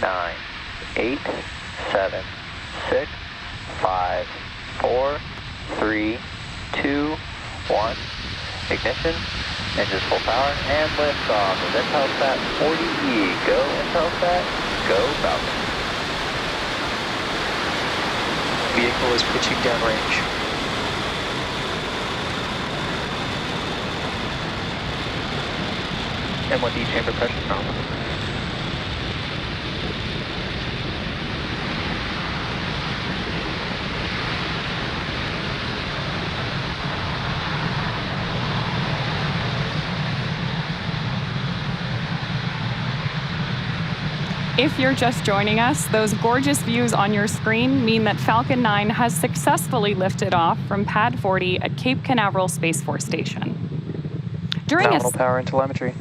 9, 8, 7, 6, 5, 4, 3, 2, 1. Ignition, engines full power, and lift off of Intelsat 40E. Go Intelsat, go Falcon. Vehicle is pitching downrange. M1D chamber pressure nominal. If you're just joining us, those gorgeous views on your screen mean that Falcon 9 has successfully lifted off from Pad 40 at Cape Canaveral Space Force Station. Nominal power and telemetry.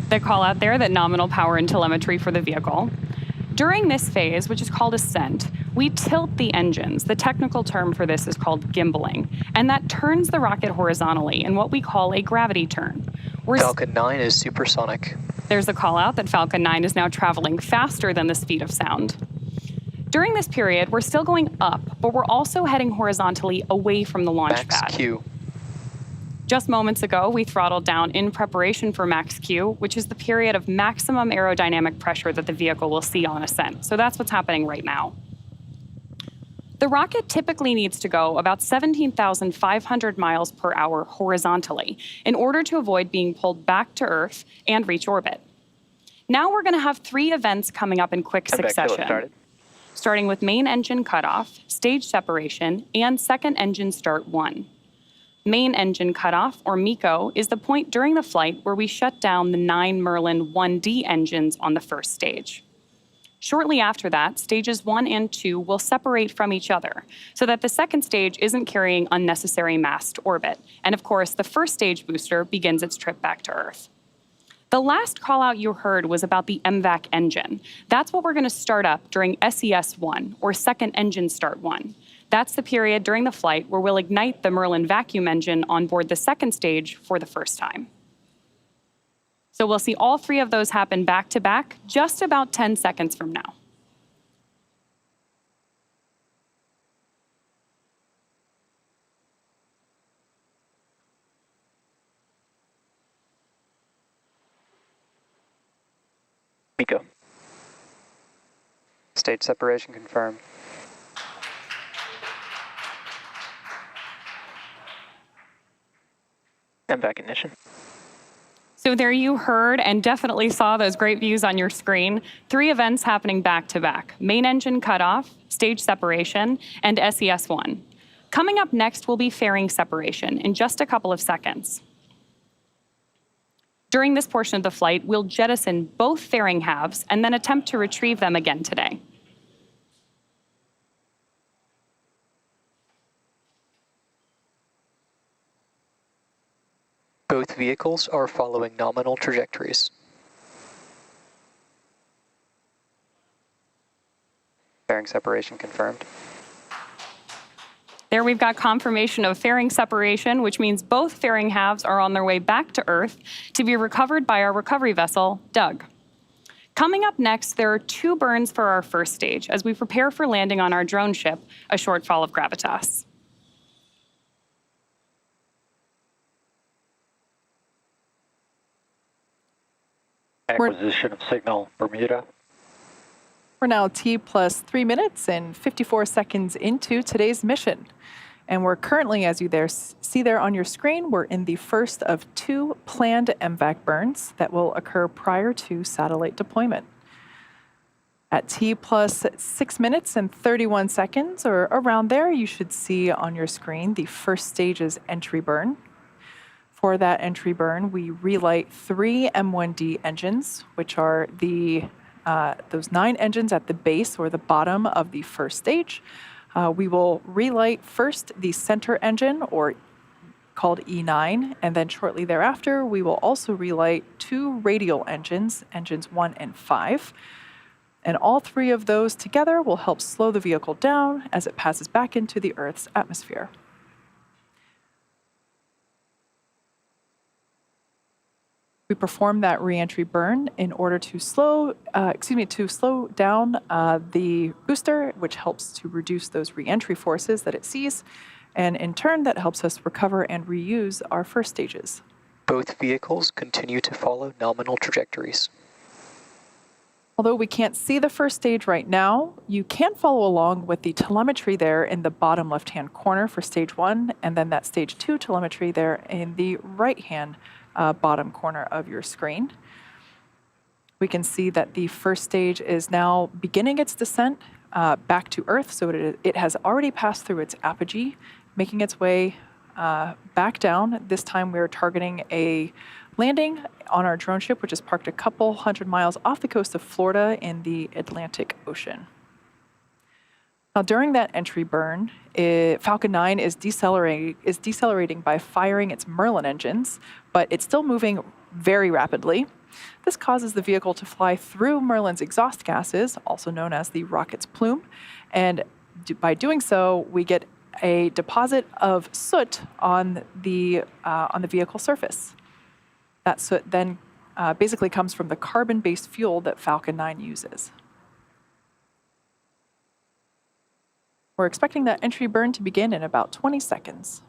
The call out there that nominal power and telemetry for the vehicle. During this phase, which is called ascent, we tilt the engines. The technical term for this is called gimbaling, and that turns the rocket horizontally in what we call a gravity turn. Falcon 9 is supersonic. There's a call out that Falcon 9 is now traveling faster than the speed of sound. During this period, we're still going up, but we're also heading horizontally away from the launch pad. Max Q. Just moments ago, we throttled down in preparation for max Q, which is the period of maximum aerodynamic pressure that the vehicle will see on ascent. So that's what's happening right now. The rocket typically needs to go about 17,500 miles per hour horizontally in order to avoid being pulled back to Earth and reach orbit. Now we're going to have 3 events coming up in quick succession, starting with main engine cutoff, stage separation, and second engine start 1. Main engine cutoff, or MECO, is the point during the flight where we shut down the 9 Merlin 1D engines on the first stage. Shortly after that, stages 1 and 2 will separate from each other so that the second stage isn't carrying unnecessary mass to orbit. And of course, the first stage booster begins its trip back to Earth. The last call out you heard was about the MVAC engine. That's what we're going to start up during SES-1, or second engine start 1. That's the period during the flight where we'll ignite the Merlin vacuum engine on board the second stage for the first time. So we'll see all 3 of those happen back to back just about 10 seconds from now. MECO. Stage separation confirmed. MVAC ignition. So there you heard and definitely saw those great views on your screen. 3 events happening back to back: main engine cutoff, stage separation, and SES-1. Coming up next will be fairing separation in just a couple of seconds. During this portion of the flight, we'll jettison both fairing halves and then attempt to retrieve them again today. Both vehicles are following nominal trajectories. Fairing separation confirmed. There we've got confirmation of fairing separation, which means both fairing halves are on their way back to Earth to be recovered by our recovery vessel, Doug. Coming up next, there are 2 burns for our first stage as we prepare for landing on our drone ship, a shortfall of gravitas. Acquisition of signal, Bermuda. We're now T plus 3 minutes and 54 seconds into today's mission. And we're currently, as you see there on your screen, we're in the first of 2 planned MVAC burns that will occur prior to satellite deployment. At T plus 6 minutes and 31 seconds, or around there, you should see on your screen the first stage's entry burn. For that entry burn, we relight 3 M1D engines, which are those 9 engines at the base or the bottom of the first stage. We will relight first the center engine, or called E9, and then shortly thereafter, we will also relight 2 radial engines, engines 1 and 5. And all 3 of those together will help slow the vehicle down as it passes back into the Earth's atmosphere. We perform that reentry burn in order to slow down the booster, which helps to reduce those reentry forces that it sees, and in turn, that helps us recover and reuse our first stages. Both vehicles continue to follow nominal trajectories. Although we can't see the first stage right now, you can follow along with the telemetry there in the bottom left-hand corner for stage 1, and then that stage 2 telemetry there in the right-hand bottom corner of your screen. We can see that the first stage is now beginning its descent back to Earth, so it has already passed through its apogee, making its way back down. This time we're targeting a landing on our drone ship, which is parked a couple hundred miles off the coast of Florida in the Atlantic Ocean. Now, during that entry burn, Falcon 9 is decelerating by firing its Merlin engines, but it's still moving very rapidly. This causes the vehicle to fly through Merlin's exhaust gases, also known as the rocket's plume, and by doing so, we get a deposit of soot on the vehicle surface. That soot then basically comes from the carbon-based fuel that Falcon 9 uses. We're expecting that entry burn to begin in about 20 seconds.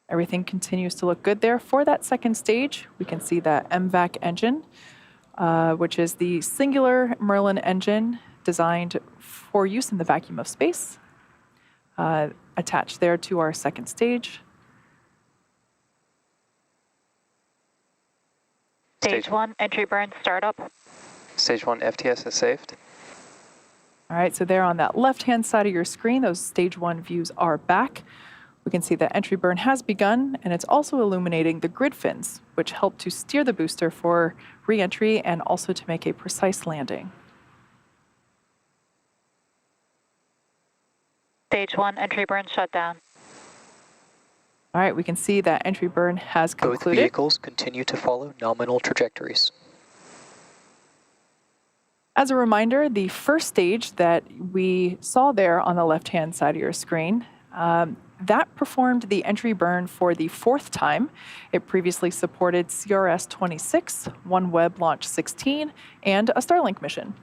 Everything continues to look good there. For that second stage, we can see that MVAC engine, which is the singular Merlin engine designed for use in the vacuum of space, attached there to our second stage. Stage 1, entry burn startup. Stage 1 FTS is saved. All right, so there on that left-hand side of your screen, those stage 1 views are back. We can see that entry burn has begun, and it's also illuminating the grid fins, which help to steer the booster for re-entry and also to make a precise landing. Stage 1, entry burn shut down. All right, we can see that entry burn has concluded. Both vehicles continue to follow nominal trajectories. As a reminder, the first stage that we saw there on the left-hand side of your screen, that performed the entry burn for the 4th time. It previously supported CRS-26, OneWeb Launch 16, and a Starlink mission.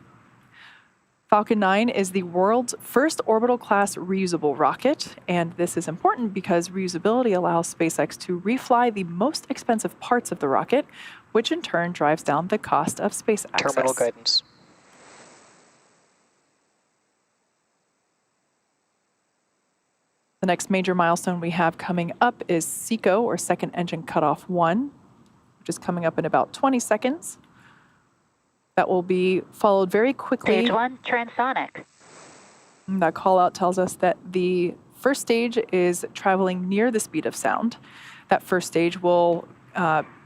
Falcon 9 is the world's first orbital-class reusable rocket, and this is important because reusability allows SpaceX to refly the most expensive parts of the rocket, which in turn drives down the cost of space access. Terminal guidance. The next major milestone we have coming up is SECO, or Second Engine Cutoff 1, which is coming up in about 20 seconds. That will be followed very quickly. Stage 1, transonic. That call out tells us that the first stage is traveling near the speed of sound. That first stage will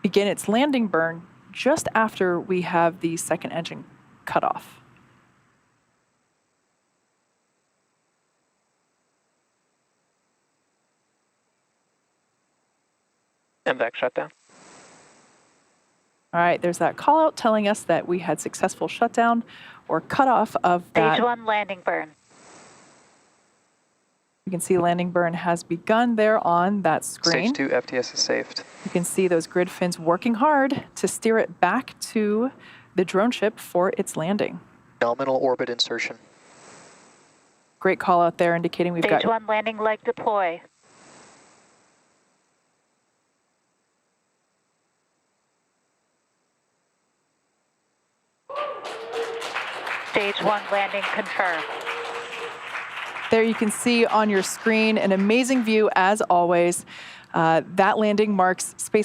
begin its landing burn just after we have the second engine cut off. MVAC shutdown. All right, there's that call out telling us that we had successful shutdown or cutoff of that. Stage 1, landing burn. You can see landing burn has begun there on that screen. Stage 2 FTS is saved. You can see those grid fins working hard to steer it back to the drone ship for its landing. Nominal orbit insertion. Great call out there indicating we've got... Stage 1, landing leg deploy. Stage 1, landing confirmed. There you can see on your screen an amazing view as always. That landing marks space